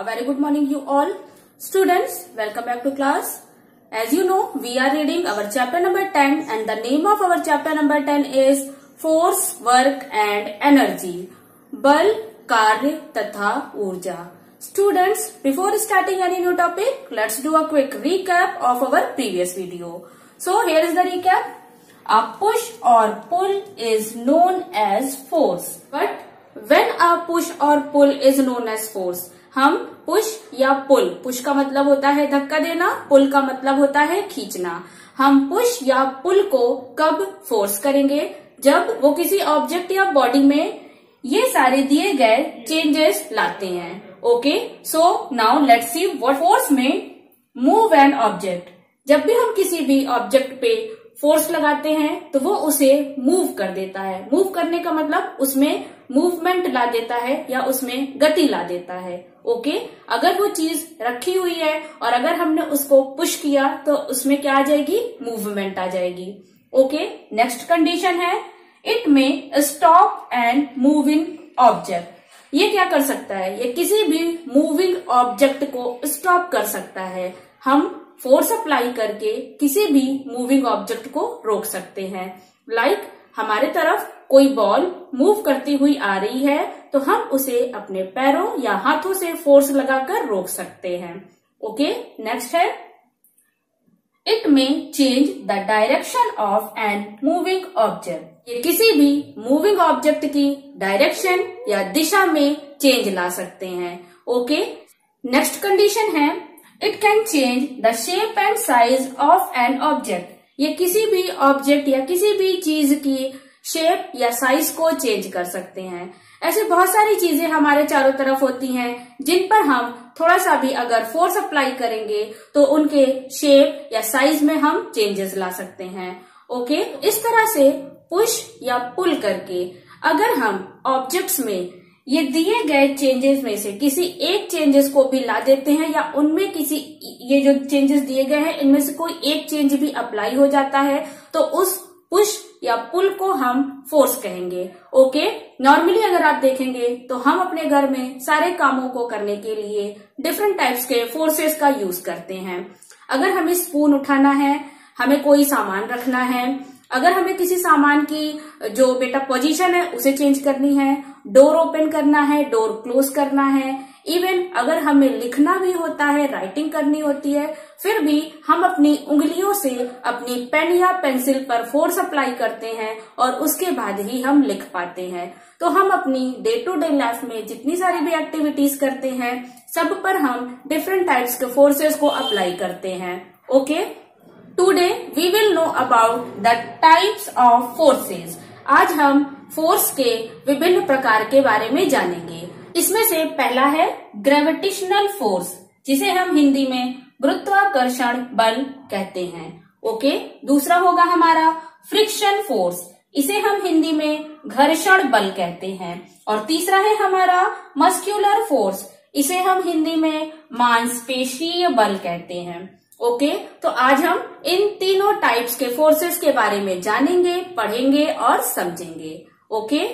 A very good morning you all. Students, welcome back to class. As you know, we are reading our chapter number 10 and the name of our chapter number 10 is Force, Work and Energy. बल, कार्य तथा ऊर्जा. Students, before starting any new topic, let's do a quick recap of our previous video. So here is the recap. A push or pull is known as force. But when a push or pull is known as force, हम push या पुल, push का मतलब होता है धक्का देना, पुल का मतलब होता है खींचना. हम पुश या पुल को कब फोर्स करेंगे? जब वो किसी ऑब्जेक्ट या बॉडी में ये सारे दिए गए चेंजेस लाते हैं. Okay, so now let's see what force में मूव एन ऑब्जेक्ट. जब भी हम किसी भी ऑब्जेक्ट पे फोर्स लगाते हैं तो वो उसे मूव कर देता है. मूव करने का मतलब उसमें मूवमेंट ला देता है या उसमें गति ला देता है. ओके, अगर वो चीज रखी हुई है और अगर हमने उसको पुश किया तो उसमें क्या आ जाएगी? मूवमेंट आ जाएगी. ओके, नेक्स्ट कंडीशन है इट में स्टॉप एंड मूविंग ऑब्जेक्ट. ये क्या कर सकता है? ये किसी भी मूविंग ऑब्जेक्ट को स्टॉप कर सकता है. हम फोर्स अप्लाई करके किसी भी मूविंग ऑब्जेक्ट को रोक सकते हैं. लाइक हमारे तरफ कोई बॉल मूव करती हुई आ रही है तो हम उसे अपने पैरों या हाथों से फोर्स लगाकर रोक सकते हैं. ओके, नेक्स्ट है it may change the direction of an moving object. ये किसी भी मूविंग ऑब्जेक्ट की डायरेक्शन या दिशा में चेंज ला सकते हैं. ओके, नेक्स्ट कंडीशन है it can change the shape and size of an object. ये किसी भी ऑब्जेक्ट या किसी भी चीज की शेप या साइज को चेंज कर सकते हैं. ऐसे बहुत सारी चीजें हमारे चारों तरफ होती हैं जिन पर हम थोड़ा सा भी अगर फोर्स अप्लाई करेंगे तो उनके शेप या साइज में हम चेंजेस ला सकते हैं. ओके, इस तरह से पुश या पुल करके अगर हम ऑब्जेक्ट्स में ये दिए गए चेंजेस में से किसी एक चेंजेस को भी ला देते हैं या उनमें किसी ये जो चेंजेस दिए गए हैं इनमें से कोई एक चेंज भी अप्लाई हो जाता है तो उस पुश या पुल को हम फोर्स कहेंगे. ओके, नॉर्मली अगर आप देखेंगे तो हम अपने घर में सारे कामों को करने के लिए डिफरेंट टाइप्स के फोर्सेस का यूज करते हैं. अगर हमें स्पून उठाना है, हमें कोई सामान रखना है, अगर हमें किसी सामान की जो बेटा पोजीशन है उसे चेंज करनी है, डोर ओपन करना है, डोर क्लोज करना है, इवन अगर हमें लिखना भी होता है, राइटिंग करनी होती है, फिर भी हम अपनी उंगलियों से अपनी पेन या पेंसिल पर फोर्स अप्लाई करते हैं और उसके बाद ही हम लिख पाते हैं. तो हम अपनी डे टू डे लाइफ में जितनी सारी भी एक्टिविटीज करते हैं सब पर हम डिफरेंट टाइप्स के फोर्सेस को अप्लाई करते हैं. Okay, today we will know about the types of forces. आज हम फोर्स के विभिन्न प्रकार के बारे में जानेंगे. इसमें से पहला है ग्रेविटेशनल फोर्स, जिसे हम हिंदी में गुरुत्वाकर्षण बल कहते हैं. ओके, दूसरा होगा हमारा फ्रिक्शन फोर्स, इसे हम हिंदी में घर्षण बल कहते हैं. और तीसरा है हमारा मस्क्यूलर फोर्स, इसे हम हिंदी में मांसपेशीय बल कहते हैं. ओके, तो आज हम इन तीनों टाइप्स के फोर्सेस के बारे में जानेंगे, पढ़ेंगे और समझेंगे. Okay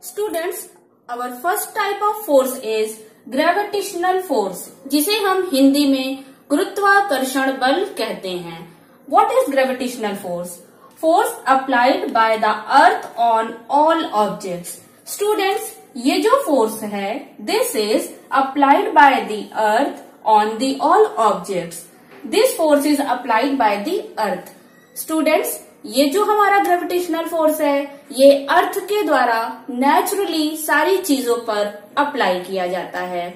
students, our first type of force is gravitational force, जिसे हम हिंदी में गुरुत्वाकर्षण बल कहते हैं. What is gravitational force? Force applied by the earth on all objects. Students, ये जो फोर्स है this is applied by the earth on the all objects. This force is applied by the earth. Students, ये जो हमारा gravitational force है ये अर्थ के द्वारा नेचुरली सारी चीजों पर अप्लाई किया जाता है.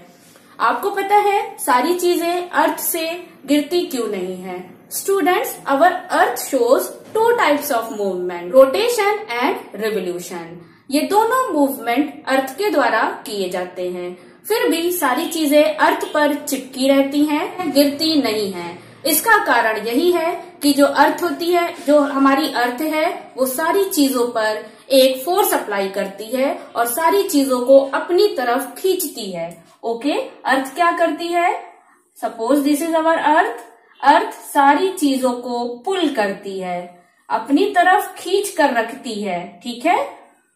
आपको पता है सारी चीजें अर्थ से गिरती क्यों नहीं है? Students, our earth shows two types of movement, rotation and revolution. ये दोनों मूवमेंट अर्थ के द्वारा किए जाते हैं. फिर भी सारी चीजें अर्थ पर चिपकी रहती हैं, गिरती नहीं हैं. इसका कारण यही है कि जो अर्थ होती है, जो हमारी अर्थ है, वो सारी चीजों पर एक फोर्स अप्लाई करती है और सारी चीजों को अपनी तरफ खींचती है. ओके, अर्थ क्या करती है? सपोज दिस इज अवर अर्थ. अर्थ सारी चीजों को पुल करती है, अपनी तरफ खींच कर रखती है. ठीक है,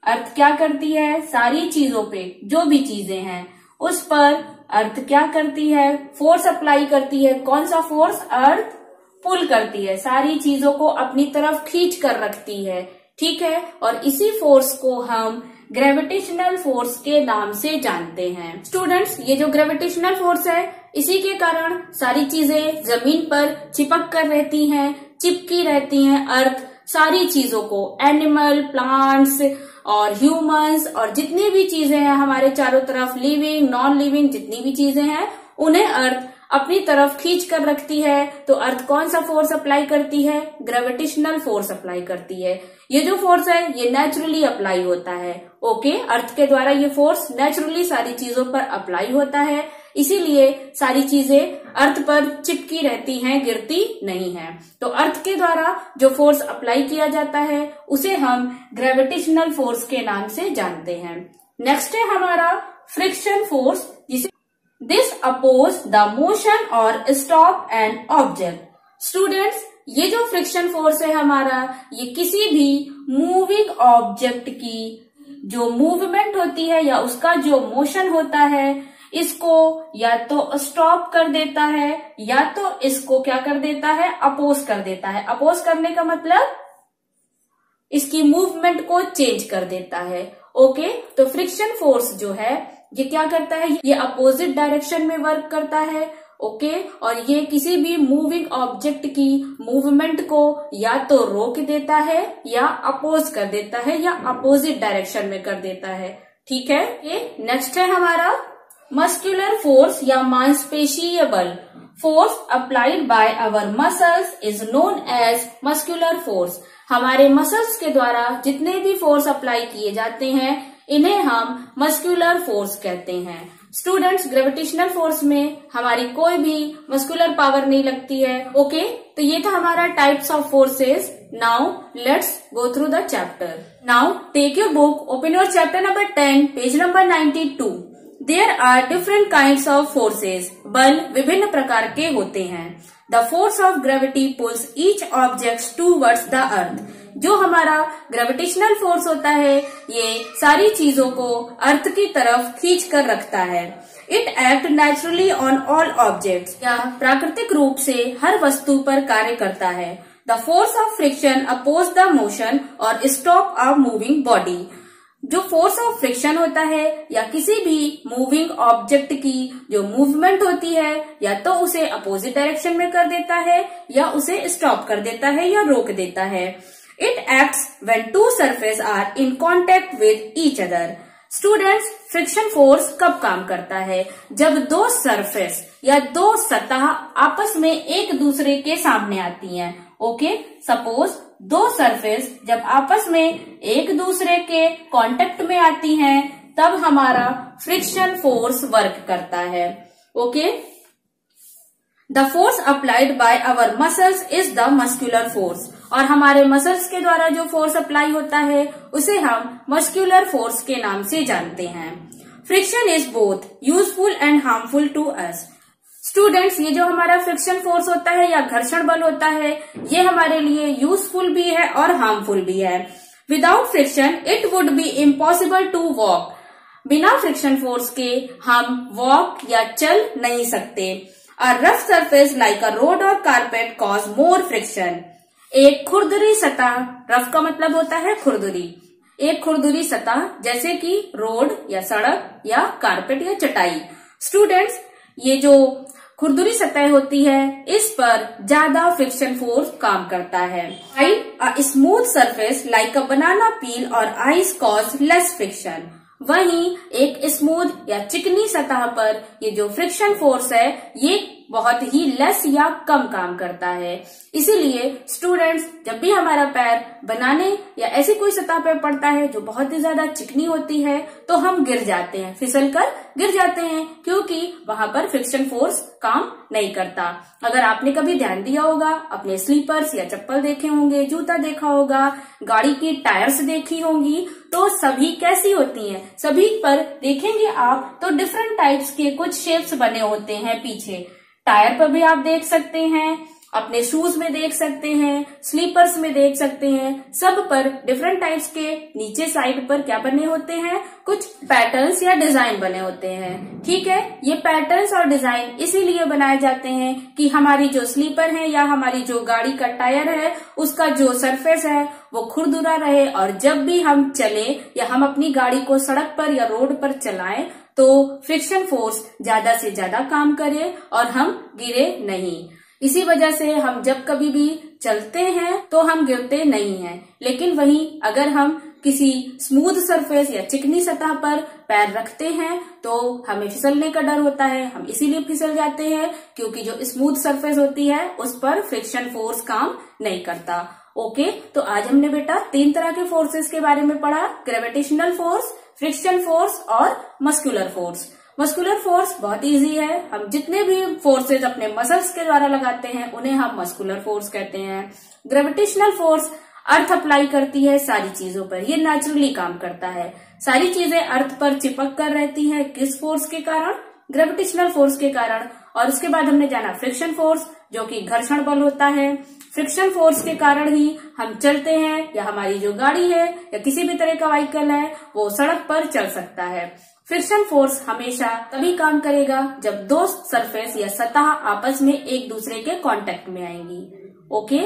अर्थ क्या करती है? सारी चीजों पे जो भी चीजें हैं उस पर अर्थ क्या करती है, फोर्स अप्लाई करती है। कौन सा फोर्स? अर्थ पुल करती है, सारी चीजों को अपनी तरफ खींच कर रखती है, ठीक है। और इसी फोर्स को हम ग्रेविटेशनल फोर्स के नाम से जानते हैं। स्टूडेंट्स, ये जो ग्रेविटेशनल फोर्स है, इसी के कारण सारी चीजें जमीन पर चिपक कर रहती हैं, चिपकी रहती हैं। अर्थ सारी चीजों को, एनिमल, प्लांट्स और ह्यूमंस और जितनी भी चीजें हैं हमारे चारों तरफ, लिविंग, नॉन लिविंग, जितनी भी चीजें हैं, उन्हें अर्थ अपनी तरफ खींच कर रखती है। तो अर्थ कौन सा फोर्स अप्लाई करती है? ग्रेविटेशनल फोर्स अप्लाई करती है। ये जो फोर्स है ये नेचुरली अप्लाई होता है, ओके। अर्थ के द्वारा ये फोर्स नेचुरली सारी चीजों पर अप्लाई होता है, इसीलिए सारी चीजें अर्थ पर चिपकी रहती हैं, गिरती नहीं है। तो अर्थ के द्वारा जो फोर्स अप्लाई किया जाता है उसे हम ग्रेविटेशनल फोर्स के नाम से जानते हैं। नेक्स्ट है हमारा फ्रिक्शन फोर्स, जिसे दिस अपोज द मोशन और स्टॉप एन ऑब्जेक्ट। स्टूडेंट्स, ये जो फ्रिक्शन फोर्स है हमारा, ये किसी भी मूविंग ऑब्जेक्ट की जो मूवमेंट होती है या उसका जो मोशन होता है, इसको या तो स्टॉप कर देता है या तो इसको क्या कर देता है? अपोज कर देता है। अपोज करने का मतलब इसकी मूवमेंट को चेंज कर देता है, ओके। तो फ्रिक्शन फोर्स जो है ये क्या करता है? ये अपोजिट डायरेक्शन में वर्क करता है, ओके। और ये किसी भी मूविंग ऑब्जेक्ट की मूवमेंट को या तो रोक देता है या अपोज कर देता है या अपोजिट डायरेक्शन में कर देता है, ठीक है। ये नेक्स्ट है हमारा मस्कुलर फोर्स या मांसपेशीय बल। Force applied by our muscles is known as muscular force. हमारे मसल्स के द्वारा जितने भी फोर्स अप्लाई किए जाते हैं इन्हें हम मस्कुलर फोर्स कहते हैं। स्टूडेंट्स, ग्रेविटेशनल फोर्स में हमारी कोई भी मस्कुलर पावर नहीं लगती है, ओके। तो ये था हमारा types of forces. Now let's go through the chapter. Now take your book, open your chapter number 10, page number 92। There are different kinds of forces. बल विभिन्न प्रकार के होते हैं। The force of gravity pulls each object towards the earth. जो हमारा gravitational force होता है ये सारी चीजों को अर्थ की तरफ खींच कर रखता है। It act naturally on all objects. यह प्राकृतिक रूप से हर वस्तु पर कार्य करता है। The force of friction oppose the motion और स्टॉप अ मूविंग बॉडी। जो फोर्स ऑफ फ्रिक्शन होता है या किसी भी मूविंग ऑब्जेक्ट की जो मूवमेंट होती है या तो उसे अपोजिट डायरेक्शन में कर देता है या उसे स्टॉप कर देता है या रोक देता है। It acts when two surfaces are in contact with each other. Students, friction force कब काम करता है? जब दो सरफेस या दो सतह आपस में एक दूसरे के सामने आती हैं, ओके। सपोज दो सरफेस जब आपस में एक दूसरे के कांटेक्ट में आती हैं तब हमारा फ्रिक्शन फोर्स वर्क करता है, okay. The force applied by our muscles is the muscular force. और हमारे मसल्स के द्वारा जो फोर्स अप्लाई होता है उसे हम मस्कुलर फोर्स के नाम से जानते हैं। Friction is both useful and harmful to us. Students, ये जो हमारा फ्रिक्शन फोर्स होता है या घर्षण बल होता है ये हमारे लिए यूजफुल भी है और हार्मफुल भी है। Without friction it would be impossible to walk. बिना फ्रिक्शन फोर्स के हम वॉक या चल नहीं सकते। A rough surface like a road or carpet cause more friction. एक खुरदुरी सतह, रफ का मतलब होता है खुरदुरी, एक खुरदुरी सतह जैसे कि रोड या सड़क या कारपेट या चटाई। स्टूडेंट्स, ये जो खुरदुरी सतह होती है इस पर ज्यादा फ्रिक्शन फोर्स काम करता है। A smooth surface like a banana peel or ice cause less friction. वहीं एक स्मूथ या चिकनी सतह पर ये जो फ्रिक्शन फोर्स है ये बहुत ही लेस या कम काम करता है। इसीलिए स्टूडेंट्स, जब भी हमारा पैर बनाने या ऐसी कोई सतह पर पड़ता है जो बहुत ही ज्यादा चिकनी होती है तो हम गिर जाते हैं, फिसल कर गिर जाते हैं, क्योंकि वहां पर फ्रिक्शन फोर्स काम नहीं करता। अगर आपने कभी ध्यान दिया होगा, अपने स्लीपर्स या चप्पल देखे होंगे, जूता देखा होगा, गाड़ी की टायर्स देखी होंगी, तो सभी कैसी होती हैं? सभी पर देखेंगे आप तो डिफरेंट टाइप्स के कुछ शेप्स बने होते हैं पीछे। टायर पर भी आप देख सकते हैं अपने शूज में देख सकते हैं, स्लीपर्स में देख सकते हैं, सब पर डिफरेंट टाइप्स के नीचे साइड पर क्या बने होते हैं, कुछ पैटर्न्स या डिजाइन बने होते हैं। ठीक है, ये पैटर्न्स और डिजाइन इसीलिए बनाए जाते हैं कि हमारी जो स्लीपर है या हमारी जो गाड़ी का टायर है उसका जो सरफेस है वो खुरदुरा रहे, और जब भी हम चले या हम अपनी गाड़ी को सड़क पर या रोड पर चलाएं तो फ्रिक्शन फोर्स ज्यादा से ज्यादा काम करे और हम गिरे नहीं। इसी वजह से हम जब कभी भी चलते हैं तो हम गिरते नहीं हैं। लेकिन वहीं अगर हम किसी स्मूथ सरफेस या चिकनी सतह पर पैर रखते हैं तो हमें फिसलने का डर होता है। हम इसीलिए फिसल जाते हैं क्योंकि जो स्मूथ सरफेस होती है उस पर फ्रिक्शन फोर्स काम नहीं करता। ओके, तो आज हमने बेटा 3 तरह के फोर्सेस के बारे में पढ़ा, ग्रेविटेशनल फोर्स, फ्रिक्शन फोर्स और मस्कुलर फोर्स। मस्कुलर फोर्स बहुत इजी है, हम जितने भी फोर्सेज अपने मसल्स के द्वारा लगाते हैं उन्हें हम मस्कुलर फोर्स कहते हैं। ग्रेविटेशनल फोर्स अर्थ अप्लाई करती है सारी चीजों पर, ये नेचुरली काम करता है, सारी चीजें अर्थ पर चिपक कर रहती हैं। किस फोर्स के कारण? ग्रेविटेशनल फोर्स के कारण। और उसके बाद हमने जाना फ्रिक्शन फोर्स, जो कि घर्षण बल होता है। फ्रिक्शन फोर्स के कारण ही हम चलते हैं या हमारी जो गाड़ी है या किसी भी तरह का व्हीकल है वो सड़क पर चल सकता है। फ्रिक्शन फोर्स हमेशा तभी काम करेगा जब दो सरफेस या सतह आपस में एक दूसरे के कांटेक्ट में आएंगी। ओके।